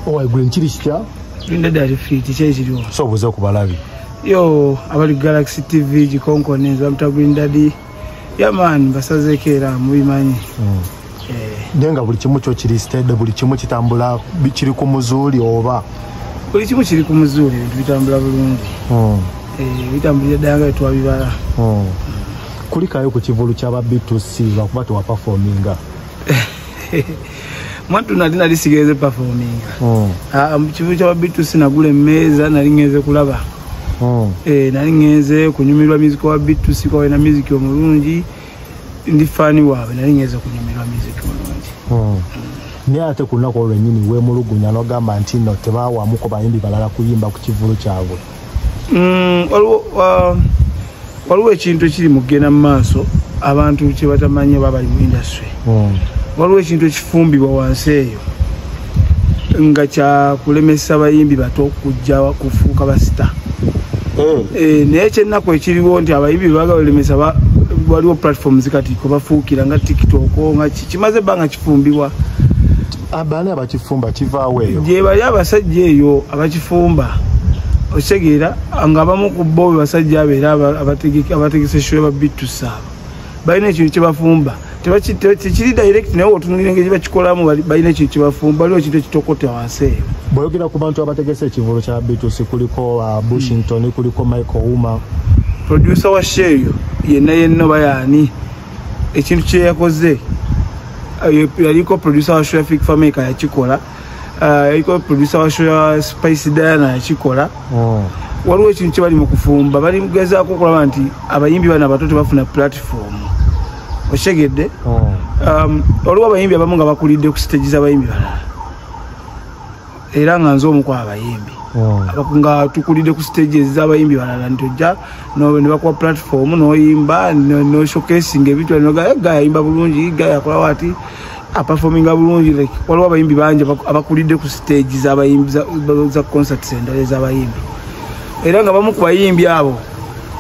Oh, Green Chili Star? Green Daddy Fit, Chase. So was Okubalavi. Yo, about Galaxy TV, Jikonko, Nezamta Green Daddy. Yeah, man, Basazekera, Muimani. Denga buli kimu kyo kiri steady, buli kimu kitambula kiri ku muzuli oba. Buli kimu kiri ku muzuli, bitambula bulungi. Bitambulira danga twabibala. Kulikayo ku kivulu ky'aba B2C bakuba to performinga. Mwantu nali sigeze performinga. Mu kivulu ky'aba B2C nagule meza nali ngeze kulaba. Nali ngeze kunyumirwa music wa B2C kwa na music omulungi. Ndi fani wawe nali ngeze kunyumirwa music omulungi. Ni ate kunako olwenyini we mulugunya no gamba nti no tebawa muko bayimbi balala kuyimba ku kivulu kyabwe. Waliwo ekintu ekiri mugenda mu maaso abantu kye batamanye babali mu industry. Waliwo ekintu ekifumbibwa wansi eyo nga kya kulemesa abayimbi bato kujja kufuuka basita. Naye ekyennaku ekiriwo nti abayimbi bagalemesa waliwo platforms kati ko bafuukira nga TikTok nga kimaze ebbanga kifumbibwa. Abaana abakifumba kivaawo eyo. Gye bali abasajja eyo abakifumba. Osegira nga abamu ku bo basajja abeera abategese show ba B2C. Bayina ekintu kye bafumba. Tekiri direct naye otunulira engeri bakikolamu bayina ekintu kye bafumba. Waliwo ekintu ekitokota wansi eyo. Boyogera ku bantu abategese ekivulu kya B2C kuliko Bushington, kuliko Michael Uma. Producer wa Sheyo yenna bayani ekintu kye yakoze. Yaliko producer wa Show Fik Fameka yakikola. Yaliko producer wa Show Spice Diana yakikola. Waliwo ekintu kye bali mu kufumba bali mugezaako okulaba nti abayimbi bana batoto bafuna platform. Oshegedde waliwo abayimbi abamu nga bakulidde ku stage z'abayimbi balala era nga nze omu ku abayimbi nga tukulidde ku stage z'abayimbi balala nti ojja ne bakuwa platform n'oyimba no showcasing ebintu ga yayimba bulungi ga yakola wati aperforminga bulungi. Waliwo abayimbi bangi abakulidde ku stage z'abayimbi za concerts endala z'abayimbi era nga bamu ku bayimbi abo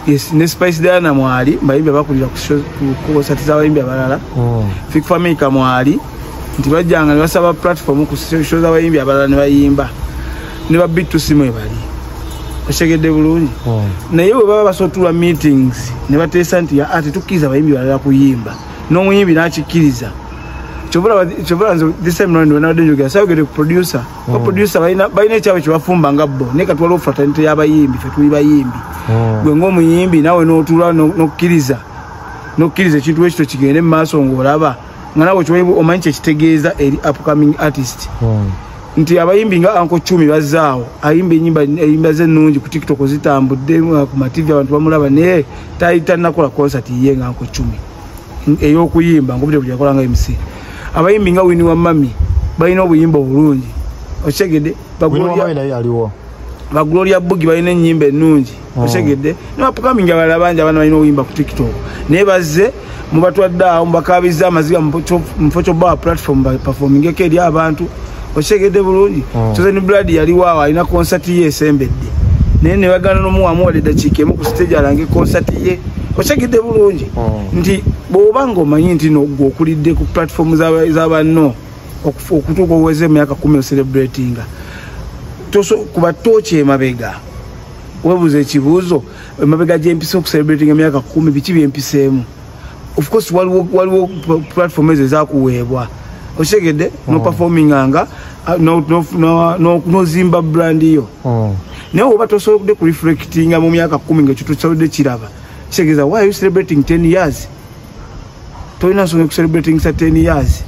ne Spice Diana mwali bayimbi abakulira ku concert z'abayimbi abalala. Fik Fameka mwali nti bajjanga ne basaba platform ku show z'abayimbi abalala ne bayimba ne ba B2C mwe bali. Oshegedde bulungi. Naye bwe baba basotula meetings ne bateesa nti ati tukkiza abayimbi balala kuyimba n'omuyimbi n'akikkiriza. Chobora nzo this time round when I did you guys I get a producer. A producer bayina ekyabwe kye bafumba nga bo ne katwala fraternity y'abayimbi fe tuli bayimbi. Gwe ng'omuyimbi nawe n'otula n'okkiriza ekintu ekyo kigende mu maaso ng'olaba nga nawe kyo omanyi kye kitegeeza eri upcoming artist. Nti abayimbi nga Uncle Chumi bazaawo ayimba enyimba ze nnungi ku TikTok zitambudde ku mativi abantu bamulaba naye tanakola concert ye nga Uncle Chumi ey'okuyimba ng'obudde buli yakola nga MC. Abayimbi nga Winnie wa Mami bayina obuyimba obulungi. Oshegedde ba Gloria Bugi bayina ennyimba ennungi. Oshegedde ne upcoming abalala bangi abaana bayina obuyimba ku TikTok naye bazze mubatwadde awo mubakaabizza amaziga mufo ba platform performing eri abantu. Oshegedde bulungi. Chosen Blood yaliwo awo alina concert ye esembedde naye ne bagana n'omuwamu wadde dakiika emu ku stage alange concert ye. Oshegedde bulungi nti bw'obanga omanyi nti okulidde ku platform z'abanno okutuuka oweze emyaka 10 celebratinga kuba tooki emabega webuuza ekibuuzo emabega gy'empisa okucelebratinga emyaka 10 biki byempiseemu. Of course waliwo platform ezo ezakuweebwa. Oshegedde noperforminganga nozimba brand yo naye oba tosobodde ku reflectinga mu myaka 10 ng'ekyo tosobodde kiraba. Kitegeeza why are you celebrating 10 years? Tolina nsonga celebrating 10 years.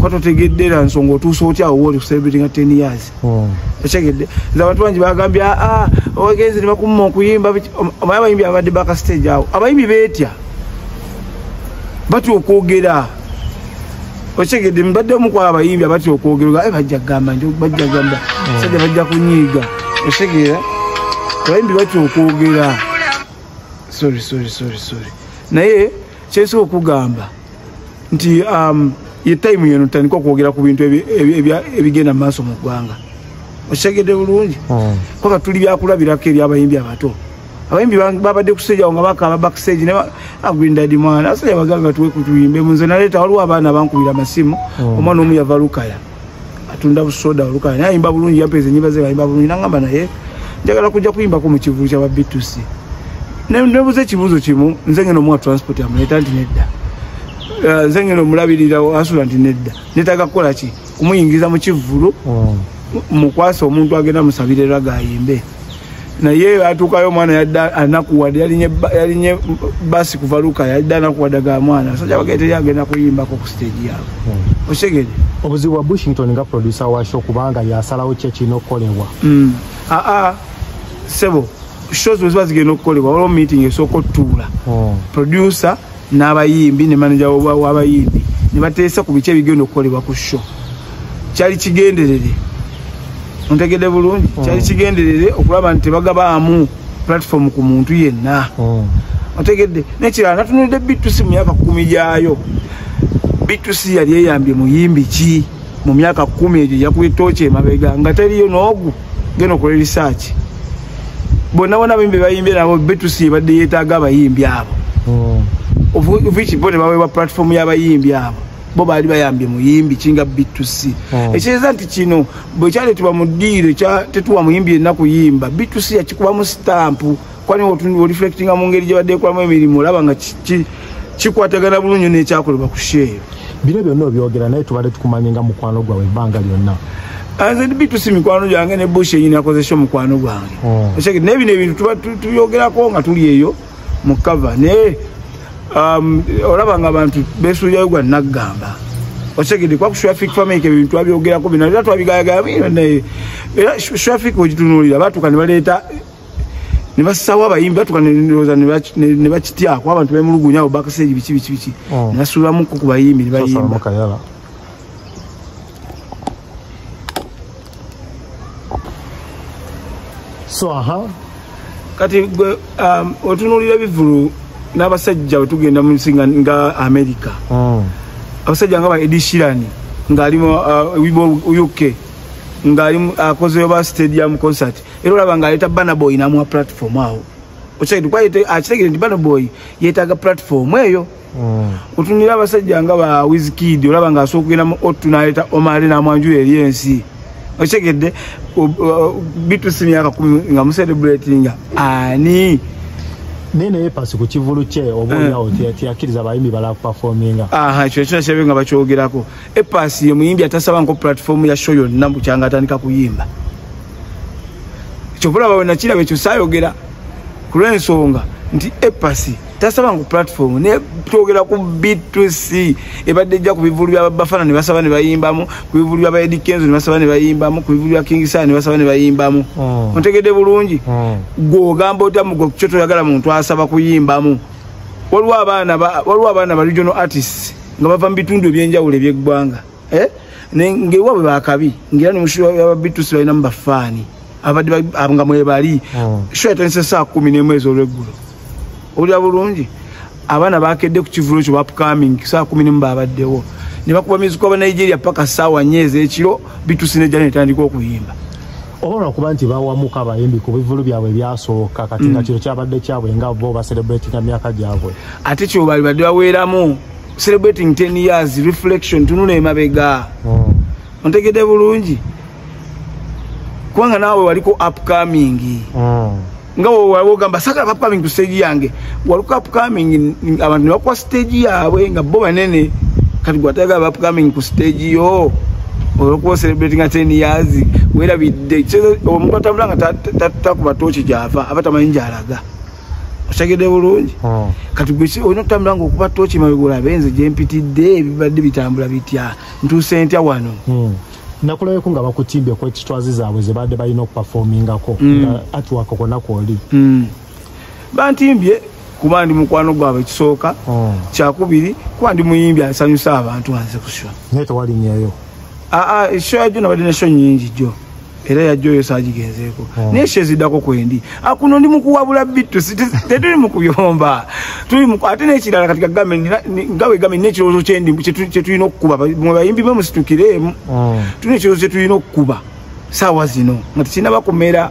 Kwa totegedde era nsonga otuusa otya awo oli celebrating 10 years. Kitegeedde abantu bangi bagambye obagenzi ne bakumma okuyimba omanyi abayimbi abadde baka stage awo abayimbi beetya batya okwogera. Okitegedde mbaddemu kwa abayimbi abatya okwogera bajja gamba sajja bajja kunyiiga. Otegeera abayimbi batya okwogera. Sorry. Naye kyesobola okugamba nti ye time yeno tandika okwogera ku bintu ebigenda mu maaso mu ggwanga. Okitegedde bulungi. Kwaka tuli byakulabirako eri abayimbi abato. Abayimbi babadde ku stage awo nga bakaba backstage ne Green Daddy mwana asajja bagamba tuwe kutuyimbe munze naleta waliwo abaana bankubira amasimu omwana omu yava Lukaya atunda busoda oluka naye ayimba bulungi yampeze nyimba ze ayimba bulungi nangamba naye njagala kujja kuyimba ko mu kivulu kya B2C nebuze ekibuuzo kimu nze ngeno mu transport amuleta nti nedda nze ngeno mulabirira asula nti nedda netaga kukola ki kumuyingiza mu kivulu mukwasa omuntu agenda musabirira gayimbe naye atuukayo omwana yadda anakuwadde yalinye basi kuva luka yadda anakuwadde ga mwana sajja bagete yagenda kuyimbako ku stage yaabwe otegedde obuzibu wa Bushington nga producer wa show kubanga yasalawo kye kino okukolebwa sebo shows bwe ziba zigenda okukolebwa waliwo meeting esooka otuula producer n'abayimbi ne manager w'abayimbi ne bateesa ku biki ebigenda okukolebwa ku show kyali kigenderere ontegedde bulungi kyali kigenderere okulaba nti tebagabaamu platform ku muntu yenna ontegedde nekirala natunulidde B2C mu myaka 10 gyayo B2C yali eyambye muyimbi ki mu myaka 10 egyo yakubye tooki emabega nga teriyo n'ogu genda okola research bonna bayimbi bayimbye nabo B2C badde yeetaaga abayimbi abo ovuki bo ne baweebwa platform y'abayimbi abo bo baali bayambye muyimbi kinga B2C ekireza nti kino bwe kyaleetebwa mu ddiiro tetuwa muyimbi yenna kuyimba B2C yakikubamu stampu kwani oliflectinga mu ngeri gye badde ekolamu emirimu olaba nga kikwatagana bulungi n'ekyakolebwa ku sheeyo bino byonna obyogera naye tubadde tukumanye nga mukwano gwawe ebbanga lyonna nze B2C mikwano gyange ne Bush eyini akozesa omukwano gwange naye bino ebintu tuba tuyogerako nga tuli eyo mu cover naye olaba nga abantu besuulyayo gwa naggamba otegedde kwa ku traffic family ebintu twabyogerako bino era twabigayagaya naye era traffic ogitunuulira batuuka ne baleeta ne bassawo abayimbi batuuka ne bakityako abantu bemulugunya abo backsstage biki ne basuulamuko ku bayimbi ne bayimba kati gwe otunuulira bivulu n'abasajja wetugenda mu nsi nga America abasajja nga ba Ed Sheeran ng'ali mu UK ng'ali akozeyo ba stadium concert era olaba ng'aleeta Burna Boy n'amuwa platform awo akitegere nti Burna Boy yeetaaga platform eyo otunulira abasajja nga ba Wizkid olaba ng'asooka okugenda mu Otu n'aleeta Omar n'amwanjula eri ensi otegedde B2C myaka 10 nga mucelebratinga ani nene epasi ku kivulu kye oboolyawo tiyakiriza abayimbi bala performinga ekyo kyona kyabye nga bakyogerako epasi ye muyimbi atasaba nko platform ya show yonna bukyanga atandika kuyimba ekyo bulaba wena kiraba ekyo saayogera ku lw'ensonga nti epasi tasaba nko platform ne twogera ku B2C ebadde ejja ku bivulu bya Bafana ne basaba ne bayimbamu ku bivulu bya Eddie Kenzo ne basaba ne bayimbamu ku bivulu bya King Sir ne basaba ne bayimbamu ontegedde bulungi gw'ogamba otamu gwe kyo toyagala muntu asaba kuyimbamu waliwo abaana ba regional artists nga bava mu bitundu ebyenjawulo ebyeggwanga ng'ewaabwe bakabi ng'era ne mushiro ya B2C balina mu bafaani abadde nga mwebali sho yatandise saa 11 ez'olweggulo olya bulungi abaana bakedde ku kivulu ekyo upcoming saa 10 babaddewo ne bakuba miziku aba Nigeria paka saawa nyeeze ekiro B2C ne jana etandika okuyimba obola kuba nti bawamuka abayimbi ku bivulu byabwe byasooka kati nga kiro kyabadde kyabwe nga bo baselebratinga myaka gyabwe ate kyo bali badde baweeramu celebrating 10 years reflection tunula emabega ontegedde bulungi kubanga naawe waliko upcoming nga wogamba saka upcoming ku stage yange waliko upcoming abantu ne bakuwa stage yaabwe nga bo banene kati gwataga upcoming ku stage yo olwokuba celebrating 10 years werabidde omuntu atambula nga takuba tooki gyava aba tamanyi gyalaga otegedde bulungi kati gwesi olina okutambula nga okuba tooki mabegula benze gyempitidde ebibadde bitambula bitya ntuuse ntya wano nakulabeko nga bakutimbye ku ekitwazi zaabwe ze badde balina okuperformingako nga atiwaka konna kwoli bantimbye kuba ndi mukwano gwabwe ekisooka kyakubiri kuba ndi muyimbi asanyusa abantu anze kusho naye tewalinyeyo esho yajjo nabadde nesho nyingi jjo era yajjo yo saagigenzeeko naye esho eziddako kwendi kuno ndi mukuwabula B2C tetuli mukuyomba ate n'ekirala katika gavumenti ngawe gavumenti n'ekirowoozo kyetulina okukuba mwe bayimbi be musitukireemu tulina ekirowoozo kyetulina okukuba saawa zino nga tekirina bakumera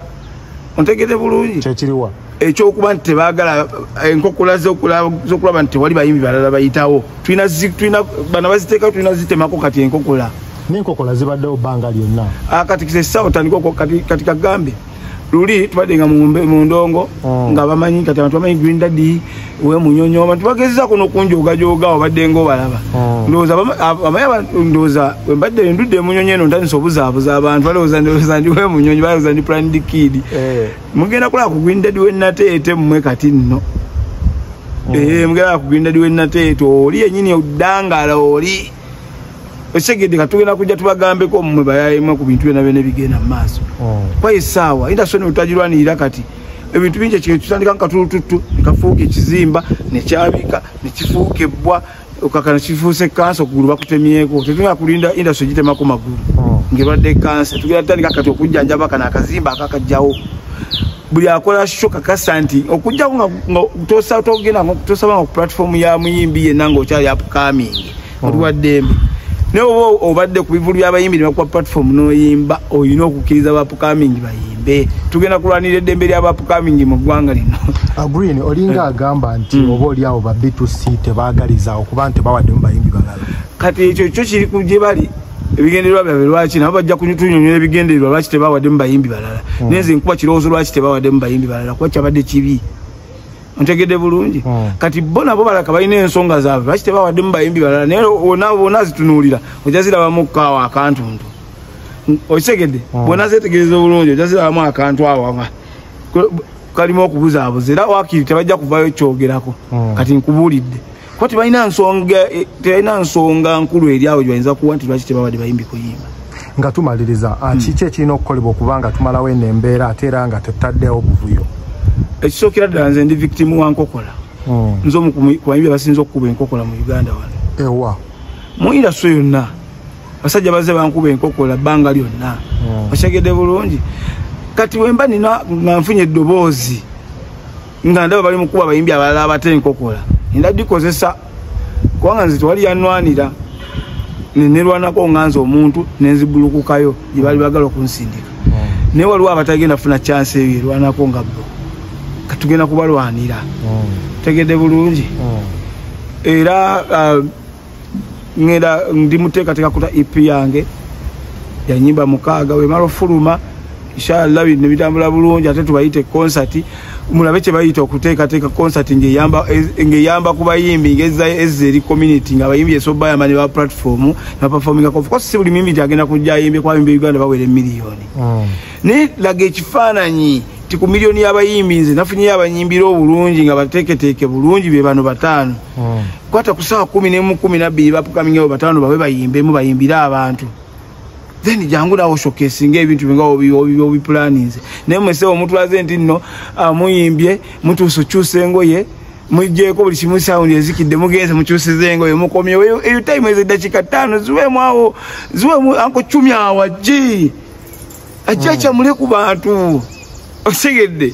ontegedde bulungi kyekiriwa ekyokuba nti tebaagala enkokola z'okulaba nti tewali bayimbi balala bayitawo tulina bana baziteeka tulina zitemako kati enkokola N'enkokola zibaddewo bbanga lyonna. Kati kisesa otandika katika gambe. Luli tubadde nga mu ndongo nga bamanyi kati abantu bamanyi Green Daddy we munyonyo abantu bagezza kuno kunjoga obadde ngo balaba. Ndoza amaya ndoza mbadde ndudde munyonyo eno ntandise obuzaabuza abantu balowooza ndi we munyonyo balowooza ndi Planned Kid. Mugenda kulaba ku Green Daddy we nateete mmwe kati nno. Mugenda ku Green Daddy we nateete oli yennyini oddangala oli. Osegede katugenda kujja tubagambeko mmwe bayayima ku bintu byonna bene bigenda maaso. Kwa isawa indasoni utajirwanira kati ebintu binje kintu tutandika nkatulututu nikafuuka ekizimba nekyabika nekifuuke bwa okakana kifuuse kanso kugulu bakutemyeko tetuna kulinda indasoni gitemako magulu ngebadde kansa tugenda tandika kati okujjanjaba kana akazimba akakajjawo buli akola shoka kasanti okujja nga tosa togenda ngotosaba ku platform ya muyimbi yenanga okyali upcoming otuwaddembe Newo obadde ku bivulu by'abayimbi ne kwa platform no yimba oyina okukkiriza ba upcoming bayimbe tugenda kulwanira eddembe lya ba upcoming mu ggwanga lino. Green olinga agamba nti oba oli awo ba B2C tebaagaliza okuba nti bawadde mu bayimbi balala. Kati ekyo kyo kiri ku gye bali ebigendererwa byabwe lwaki nabo bajja kunyutunyonyola ebigendererwa lwaki tebawadde mu bayimbi balala. Nenze nkuba kirowoozo lwaki tebawadde mu bayimbi balala kuba kyabadde kibi. Ontegede bulungi kati bona bo balaka balina ensonga zaabwe lwaki tebawadde mu bayimbi balala naye bona zitunuulira ojazirabamu kaawa akantuntu okitegedde bona zetegereza obulungi ojazirabamu akantu awo kalimu okubuzaabuza era wakiri tebajja kuvaayo kyogerako kati nkubuulidde kuba tebalina nsonga nkulu eri awo gyebayinza kuwa nti lwaki tebawadde bayimbi kuyimba. Nga tumaliriza kiki ekirina okukolebwa okubanga tumalawo eno embeera ate era nga tetaddewo buvuyo? Ekisookera ddala nze ndi victim wa nkokola. Nze omu ku bayimbi abasinza okukuba enkokola mu Uganda wano. Ewa. Mu industry yonna basajja bazze bankuba enkokola bbanga lyonna. Okyegedde bulungi. Kati wemba nina nga nfunye eddoboozi nga ndaba bali mu kuba abayimbi abalala abate enkokola. Ndagikozesa kubanga nze tewali yanwanira nerwanako nga nze omuntu nenzibulukukayo gye bali bagala okunsindika. Naye waliwo abatagenda funa chance eyo erwanako nga bo. Katugenda kubalwanira. Tegedde bulungi. Era ngenda ndi muteekateeka kuta EP yange ya nyimba mukaaga we maro fuluma inshallah ne bitambula bulungi ate tubayite concert mulabe kye bayita okuteekateeka concert ngeyamba ku bayimbi ngeza ezeri community nga bayimbi esoba yamani ba platform na performing of course si buli mimbi agenda kujja yimbe kwa yimbi Uganda bawere miliyoni. Ne lage ekifaananyi ti ku miliyoni y'abayimbi nze nafunye abanyimbira obulungi nga bateeketeeke bulungi be bano batano. Kwata ku ssaawa 11:12 bapukaminga abo batano babe bayimbemu bayimbira abantu. Then jangu nawo showcasing ebintu binga obi plannings. Naye mwese omutulaze nti nno muyimbye mutusukyuse engoye mujjeko buli kimu sound ezikidde mugenze mukyusize engoye mukomyewo eyo time ezidakika 5 ziwemu anko 10 awaji achacha mule ku bantu osegedde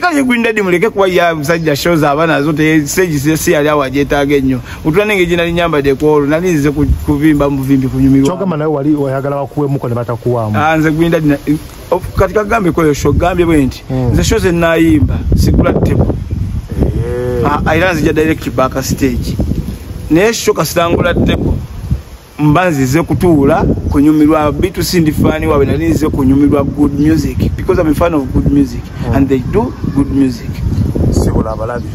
kale Green Daddy muleke kuba ya musajja shows abana zote stage si ali awajetaga ennyo utwanenge jina linyamba de kwolo nalize kuvimba muvimbi kunyumirwa chogama nawe wali oyagala bakuwe muko ne batakuwamu nze Green Daddy katika gambe koyo show gambe bwenti nze shows enayimba sikula table airanze ja direct back stage ne show kasitangula table mbanzi ze kutuula kunyumirwa bitu sindi fani wawe nalize kunyumirwa good music because I'm a fan of good music and they do good music. Sibula balabi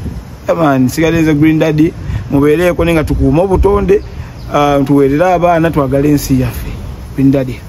man sigaleze Green Daddy mubeereko nenga tukuuma obutonde tuweerera abaana twagala ensi yaffe Green Daddy.